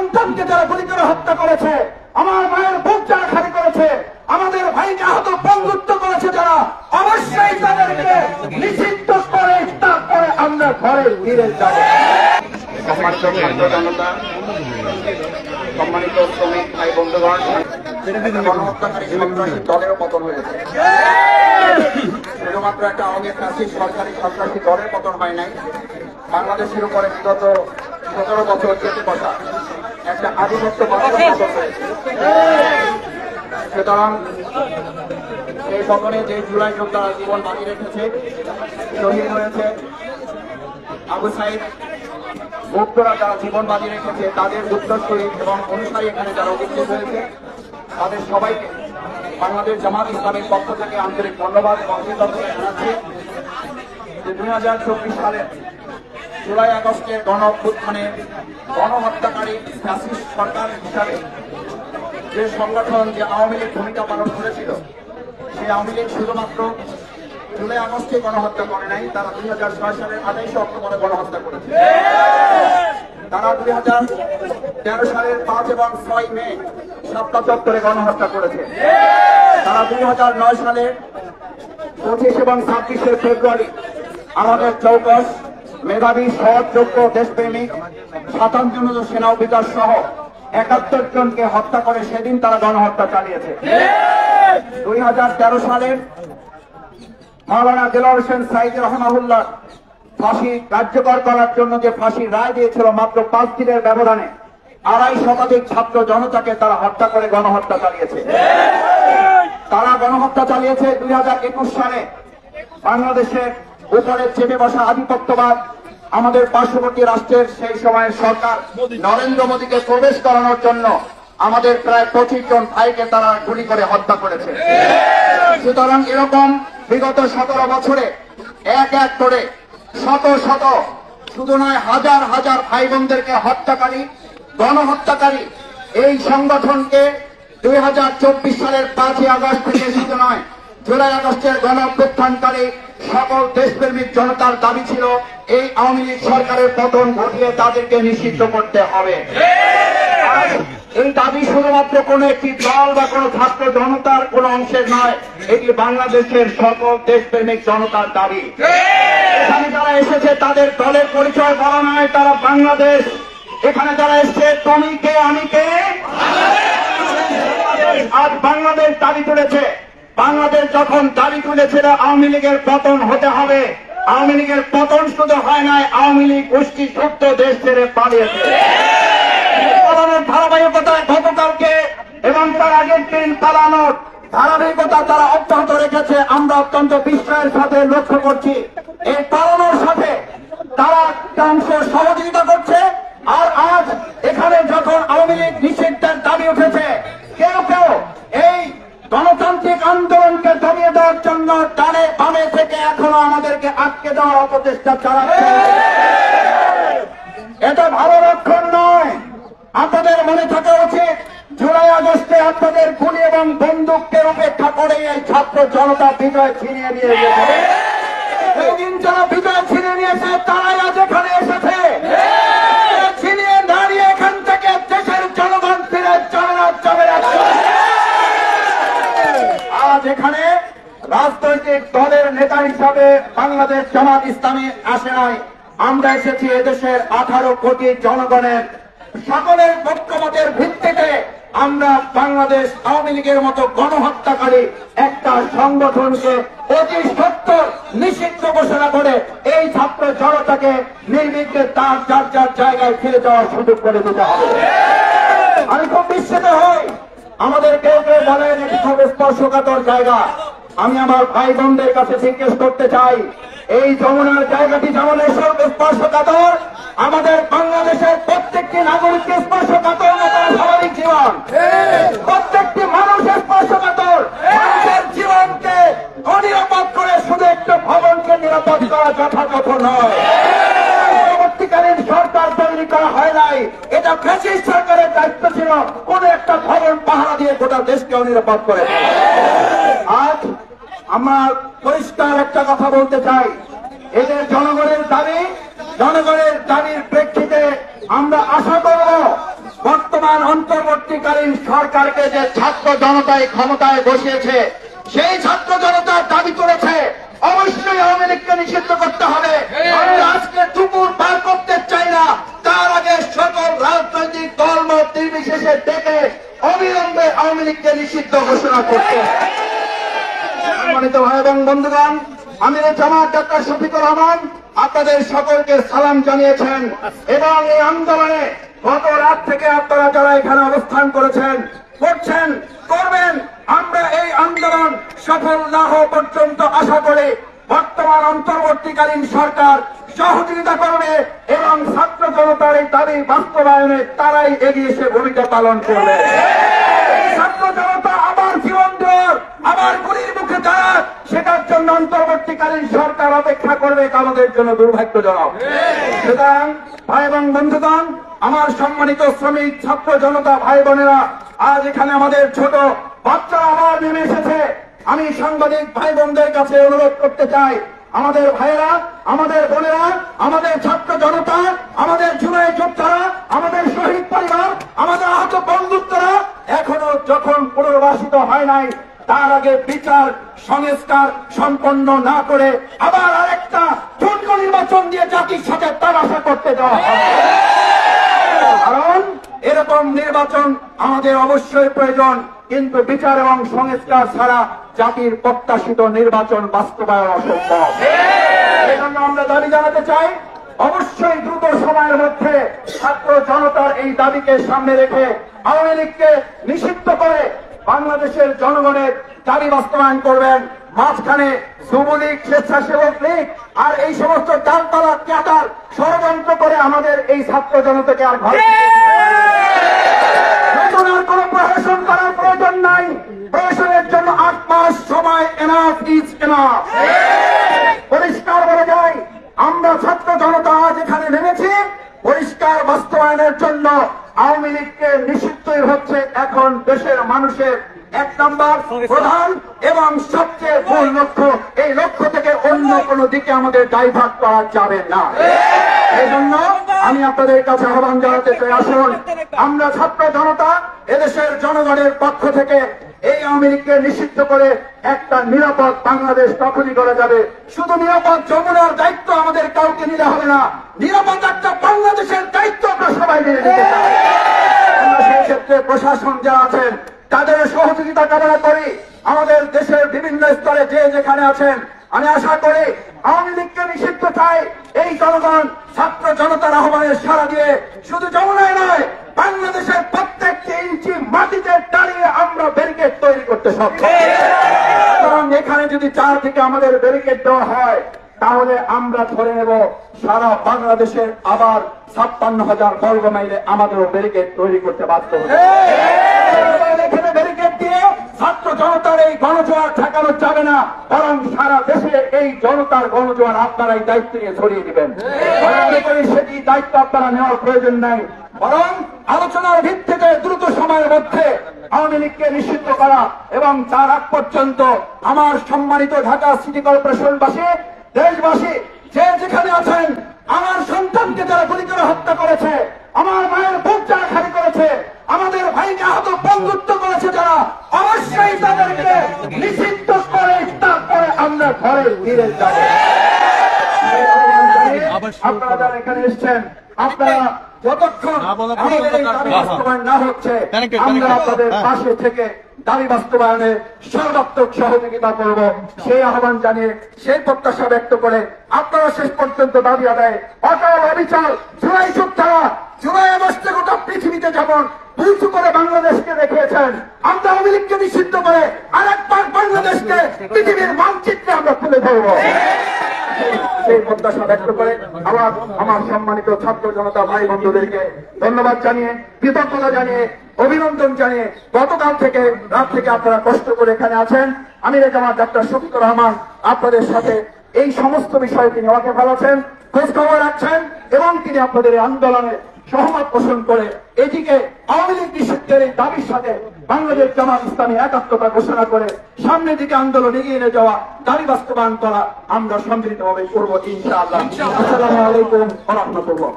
সন্তানকে যারা গুলি করে হত্যা করেছে, আমার মায়ের বুক যারা খালি করেছে, আমাদের ভাইকে আহত বন্ধুত্ব করেছে যারা, অবশ্যই তাদেরকে নিষিদ্ধ করে তারপরে আমরা ঘরে ফিরে যাব। সম্মানিত শ্রমিক ভাই বন্ধুগণ, গণহত্যাকারী সন্ত্রাসী দলেরও পতন হয়েছে। শুধুমাত্র একটা আওয়ামী সরকারি সন্ত্রাসী দলের পতন হয় নাই, বাংলাদেশের উপরে বিগত 17 বছর চেপে বসা একটা আধিপত্য পতন হয়েছে। সুতরাং সেই পতনে যে জুলাই যোদ্ধারা জীবন বাজি রেখেছে, শহীদ হয়েছে, আবু সাইদ মুক্তরা যারা জীবন বাজি রেখেছে, তাদের উত্তরসূরি এবং অনুসারী এখানে যারা উপস্থিত হয়েছে, তাদের সবাইকে বাংলাদেশ জামাত ইসলামের পক্ষ থেকে আন্তরিক ধন্যবাদ এবং কৃতজ্ঞতা জানাচ্ছি। 2024 সালের জুলাই আগস্টের গণ-অভ্যুত্থানে গণহত্যাকারী ফ্যাসিস্ট সরকার হিসাবে যে সংগঠন, যে আওয়ামী লীগ ভূমিকা পালন করেছিল, সেই আওয়ামী লীগ শুধুমাত্র জুলাই আগস্টে গণহত্যা করে নাই, তারা 2006 সালের 28 অক্টোবরে গণহত্যা করেছে। তারা 2013 সালের 5 এবং 6 মে শাপলা চত্বরে গণহত্যা করেছে। তারা 2009 সালের 25 এবং 26 ফেব্রুয়ারি আমাদের চৌকস মেধাবী, সৎ, যোগ্য, দেশপ্রেমিক 57 জন সেনা অফিসার সহ 71 জনকে হত্যা করে সেদিন তারা গণহত্যা চালিয়েছে। 2013 সালের মাওলানা দেলোয়ার হোসেন সাঈদী রহমাহুল্লাহ ফাঁসি কার্যকর করার জন্য যে ফাঁসির রায় দিয়েছিল, মাত্র 5 দিনের ব্যবধানে 2.5 শতাধিক ছাত্র জনতাকে তারা হত্যা করে গণহত্যা চালিয়েছে। তারা গণহত্যা চালিয়েছে 2021 সালে বাংলাদেশের উপরে চেপে বসা আধিপত্যবাদ আমাদের পার্শ্ববর্তী রাষ্ট্রের সেই সময়ের সরকার নরেন্দ্র মোদীকে প্রবেশ করানোর জন্য আমাদের প্রায় 25 জন ভাইকে তারা গুলি করে হত্যা করেছে। সুতরাং এরকম বিগত 17 বছরে এক এক করে শত শত, শুধু নয় হাজার হাজার ভাই বোনদেরকে হত্যাকারী, গণহত্যাকারী এই সংগঠনকে 2024 সালের 5 আগস্ট থেকে শুধু নয়, জুলাই আগস্টের গণ-অভ্যুত্থানকারী সকল দেশপ্রেমিক জনতার দাবি ছিল এই আওয়ামী লীগ সরকারের পতন ঘটিয়ে তাদেরকে নিষিদ্ধ করতে হবে। এই দাবি শুধুমাত্র কোন একটি দল বা কোন ছাত্র জনতার কোন অংশের নয়, এটি বাংলাদেশের সকল দেশপ্রেমিক জনতার দাবি। এখানে যারা এসেছে তাদের দলের পরিচয় বলা নয়, তারা বাংলাদেশ। এখানে যারা এসছে তুমি কে আমি কে, আজ বাংলাদেশ দাবি তুলেছে। বাংলাদেশ যখন দাবি তুলেছিল আওয়ামী লীগের পতন হতে হবে, আওয়ামী লীগের পতন শুধু হয় নাই, আওয়ামী লীগ গোষ্ঠী সত্য দেশ ছেড়ে পালিয়েছে। পালানোর ধারাবাহিকতায় গতকালকে এবং তার আগের দিন পালানোর ধারাবাহিকতা তারা অব্যাহত রেখেছে। আমরা অত্যন্ত বিস্ময়ের সাথে লক্ষ্য করছি এই পালানোর সাথে তারা একটা অংশ সহযোগিতা করছে। আর আজ এখানে যখন আওয়ামী লীগ নিষিদ্ধের দাবি উঠেছে, কেউ কেউ এই গণতান্ত্রিক আন্দোলনকে দমিয়ে দেওয়ার জন্য ডানে বামে থেকে এখনো আমাদেরকে আটকে দেওয়ার অপচেষ্টা চালাচ্ছে। এটা ভালো লক্ষণ নয়। আপনাদের মনে থাকা উচিত, জুলাই আগস্টে আপনাদের গুলি এবং বন্দুককে উপেক্ষা করে এই ছাত্র জনতা বিজয় ছিনিয়ে নিয়ে গেছে। সেদিন যারা বিজয় ছিনিয়ে নিয়েছে তারাই আজ এখানে এসেছে। ছিনিয়ে দাঁড়িয়ে এখান থেকে দেশের জনগণ ফিরে যাবে না, যাবে না। আজ এখানে রাজনৈতিক দলের নেতা হিসাবে বাংলাদেশ জামাত ইসলামী আসে নাই, আমরা এসেছি এদেশের 18 কোটি জনগণের সকলের ঐক্যমতের ভিত্তিতে আমরা বাংলাদেশ আওয়ামী লীগের মতো গণহত্যাকারী একটা সংগঠনকে অতি সত্বর নিষিদ্ধ ঘোষণা করে এই ছাত্র জনতাকে নির্বিঘ্নে তার যার যার জায়গায় ফিরে যাওয়ার সুযোগ করে দিতে হবে। আমি খুব বিস্মিত হই, আমাদের কেউ কেউ বলেন এটি খুব স্পর্শকাতর জায়গা। আমি আমার ভাই বোনদের কাছে জিজ্ঞেস করতে চাই, এই যমুনার জায়গাটি যেমন এসব স্পর্শকাতর, আমাদের বাংলাদেশের প্রত্যেকটি নাগরিককে স্পর্শকাতর স্বাভাবিক জীবন, প্রত্যেকটি মানুষ স্পর্শকাতর। মানুষের জীবনকে অনিরাপদ করে শুধু একটা ভবনকে নিরাপদ করা যথাযথ নয়। পরবর্তীকালীন সরকার তৈরি করা হয় নাই, এটা ফ্যাসিস্ট সরকারের দায়িত্ব ছিল কোন একটা ভবন পাহারা দিয়ে গোটা দেশকে অনিরাপদ করে। আজ আমরা পরিষ্কার একটা কথা বলতে চাই, এদের জনগণের দাবি, জনগণের দাবির প্রেক্ষিতে আমরা আশা করব বর্তমান অন্তর্বর্তীকালীন সরকারকে যে ছাত্র জনতায় ক্ষমতায় বসিয়েছে, সেই ছাত্র জনতার দাবি তুলেছে অবশ্যই আওয়ামী লীগকে নিষিদ্ধ করতে হবে। আমরা আজকে দুপুর পার করতে চাই না, তার আগে সকল রাজনৈতিক দলমত নির্বিশেষে ডেকে অবিলম্বে আওয়ামী লীগকে নিষিদ্ধ ঘোষণা করতে। সম্মানিত ভাই এবং বন্ধুগণ, আমির জামাত ডাক্তার শফিকুর রহমান আপনাদের সকলকে সালাম জানিয়েছেন এবং এই আন্দোলনে গত রাত থেকে আপনারা যারা এখানে অবস্থান করেছেন, করছেন, করবেন, আমরা এই আন্দোলন সফল না হওয়া পর্যন্ত আশা করি বর্তমান অন্তর্বর্তীকালীন সরকার সহযোগিতা করবে এবং ছাত্র জনতার এই দাবি বাস্তবায়নে তারাই এগিয়ে এসে ভূমিকা পালন করবে। ছাত্র জনতা আবার জীবন দেওয়ার, আবার গুলির মুখে দাঁড়ার, সেটার জন্য অন্তর্বর্তীকালীন সরকার অপেক্ষা করবে, এটা আমাদের জন্য দুর্ভাগ্যজনক। সুতরাং ভাই এবং বন্ধুগণ, আমার সম্মানিত শ্রমিক ছাত্র জনতা ভাই বোনেরা, আজ এখানে আমাদের ছোট বাচ্চারা আবার নেমে এসেছে। আমি সাংবাদিক ভাই বোনদের কাছে অনুরোধ করতে চাই, আমাদের ভাইয়েরা, আমাদের বোনেরা, আমাদের ছাত্র জনতা, আমাদের জুলাই যোদ্ধারা, আমাদের শহীদ পরিবার, আমাদের আহত বন্ধুত্বরা এখনো যখন পুনর্বাসিত হয় নাই, তার আগে বিচার সংস্কার সম্পন্ন না করে আবার আরেকটা ছোট্ট নির্বাচন দিয়ে জাতির সাথে তামাশা করতে দেওয়া হবে। কারণ এরকম নির্বাচন আমাদের অবশ্যই প্রয়োজন, কিন্তু বিচার এবং সংস্কার ছাড়া জাতির প্রত্যাশিত নির্বাচন বাস্তবায়ন অসম্ভব। এই জন্য আমরা দাবি জানাতে চাই, অবশ্যই দ্রুত সময়ের মধ্যে ছাত্র জনতার এই দাবিকে সামনে রেখে আওয়ামী লীগকে নিষিদ্ধ করে বাংলাদেশের জনগণের দাবি বাস্তবায়ন করবেন। মাঝখানে যুবলীগ, স্বেচ্ছাসেবক লীগ আর এই সমস্ত ডালপালা ক্যাডার ষড়যন্ত্র করে আমাদের এই ছাত্র জনতাকে আর ঘরে নতুন আর কোন প্রশাসন করার প্রয়োজন নাই। প্রশাসনের জন্য 8 মাস সময় এনাফ ইজ এনাফ। পরিষ্কার বলে যায়, আমরা ছাত্র জনতা আজ এখানে নেমেছি পরিষ্কার বাস্তবায়নের জন্য। আওয়ামী লীগকে নিষিদ্ধই হচ্ছে এখন দেশের মানুষের 1 নম্বর প্রধান এবং সবচেয়ে মূল লক্ষ্য। এই লক্ষ্য থেকে অন্য কোনো দিকে আমাদের ডাইভার্ট করা যাবে না। এই জন্য আমি আপনাদের কাছে আহ্বান জানাতে চাই, আসুন আমরা ছাত্র জনতা এদেশের জনগণের পক্ষ থেকে এই আওয়ামী লীগকে নিষিদ্ধ করে একটা নিরাপদ বাংলাদেশ তখনই করা যাবে। শুধু নিরাপদ যমুনার দায়িত্ব আমাদের কাউকে নিতে হবে না, নিরাপদ একটা বাংলাদেশের দায়িত্ব আমরা সবাই মেনে নিতে চাই। আমরা সেই ক্ষেত্রে প্রশাসন যারা আছেন তাদের সহযোগিতা কামনা করি। আমাদের দেশের বিভিন্ন স্তরে যে যেখানে আছেন, আমি আশা করি আওয়ামী লীগকে নিষিদ্ধ চাই এই জনগণ ছাত্র জনতার আহ্বানের সাড়া দিয়ে শুধু যমুনায় নয়, বাংলাদেশের প্রত্যেকটি ইঞ্চি মাটিতে দাঁড়িয়ে আমরা ব্যারিকেড তৈরি করতে সক্ষম। কারণ এখানে যদি চারদিকে আমাদের ব্যারিকেড দেওয়া হয়, তাহলে আমরা ধরে নেব সারা বাংলাদেশের আবার 56,000 বর্গ মাইলে আমাদেরও ব্যারিকেড তৈরি করতে বাধ্য হবে। এখানে ব্যারিকেড দিয়ে ছাত্র জনতার এই গণজোয়ার ঠেকানো যাবে না, বরং সারা দেশে এই জনতার গণজোয়ার আপনারা এই দায়িত্ব নিয়ে ছড়িয়ে দিবেন। মনে করি সেটি দায়িত্ব আপনারা নেওয়ার প্রয়োজন নাই, বরং আলোচনার ভিত্তিতে দ্রুত সময়ের মধ্যে আওয়ামী লীগকে নিষিদ্ধ করা এবং তার আগ পর্যন্ত আমার সম্মানিত ঢাকা সিটি কর্পোরেশনবাসী, দেশবাসী যে যেখানে আছেন, আমার সন্তানকে যারা গুলি করে হত্যা করেছে, আমার মায়ের বুক যারা খালি করেছে, আমাদের ভাইকে আহত বন্ধুত্ব করেছে যারা, অবশ্যই তাদেরকে নিষিদ্ধ করে তারপরে আমরা ঘরে ফিরে যাব। আপনারা যারা এখানে এসছেন, আপনারা যতক্ষণ আমাদের এই দাবি বাস্তবায়ন না হচ্ছে, আমরা আপনাদের পাশে থেকে দাবি বাস্তবায়নে সর্বাত্মক সহযোগিতা করব, সেই আহ্বান জানিয়ে সেই প্রত্যাশা ব্যক্ত করে আপনারা শেষ পর্যন্ত দাবি আদায় অটল অবিচল জুলাই যোদ্ধারা জুলাই আগস্টে গোটা পৃথিবীতে যেমন উঁচু করে বাংলাদেশকে দেখিয়েছেন, আমরা আওয়ামী লীগকে নিষিদ্ধ করে আরেকবার বাংলাদেশকে পৃথিবীর মানচিত্রে আমরা তুলে ধরব। সেই প্রত্যাশা ব্যক্ত করে আমার সম্মানিত ছাত্র জনতা ভাই বন্ধুদেরকে ধন্যবাদ জানিয়ে, কৃতজ্ঞতা জানিয়ে, অভিনন্দন জানিয়ে, গতকাল থেকে রাত থেকে আপনারা কষ্ট করে এখানে আছেন, আমির জামাত ডাক্তার শফিকুর রহমান আপনাদের সাথে এই সমস্ত বিষয়ে তিনি ওয়াকিফ আছেন, খোঁজ খবর রাখছেন এবং তিনি আপনাদের এই আন্দোলনে সহমত পোষণ করে এটিকে আওয়ামী লীগ নিষিদ্ধের এই দাবির সাথে বাংলাদেশ জামাত ইসলামী একাত্মতা ঘোষণা করে সামনের দিকে আন্দোলন এগিয়ে নিয়ে যাওয়া, দাবি বাস্তবায়ন করা আমরা সম্মিলিতভাবে করবো ইনশাআল্লাহ। আসসালামু আলাইকুম ওয়া রাহমাতুল্লাহ।